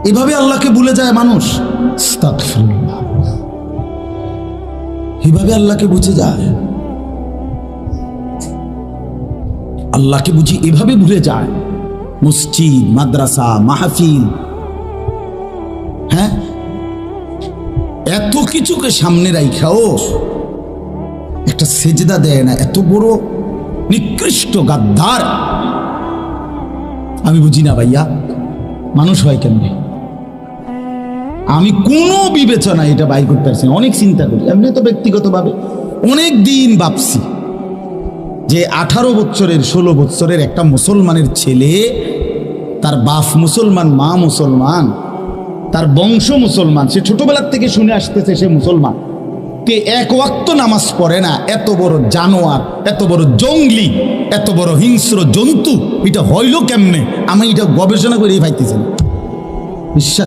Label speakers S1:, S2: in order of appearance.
S1: এভাবে আল্লাহকে ভুলে যায় মানুষ। আস্তাগফিরুল্লাহ। এভাবে আল্লাহকে বুঝে যায়, আল্লাহকে বুঝি এভাবে ভুলে যায়। মসজিদ, মাদ্রাসা, মাহফিল, হ্যাঁ, এত কিছুকে সামনে রাইখাও একটা সেজদা দেয় না। এত বড় নিকৃষ্ট গাদ্দার আমি বুঝি না ভাইয়া, মানুষ হয় কেমনে? আমি কোনো বিবেচনা এটা বাইর করতে পারছি না। অনেক চিন্তা করি, এমনি তো ব্যক্তিগতভাবে অনেক দিন ভাবছি যে 18 বছরের 16 বছরের একটা মুসলমানের ছেলে, তার বাপ মুসলমান, মা মুসলমান, তার বংশ মুসলমান, সে ছোটবেলার থেকে শুনে আসতেছে সে মুসলমান, তে এক ওয়াক্ত নামাজ পড়ে না। এত বড় জানোয়ার, এত বড় জঙ্গলি, এত বড় হিংস্র জন্তু, এটা হইল কেমনে? আমি এটা গবেষণা করে পাইতেছি না। বিশ্বাস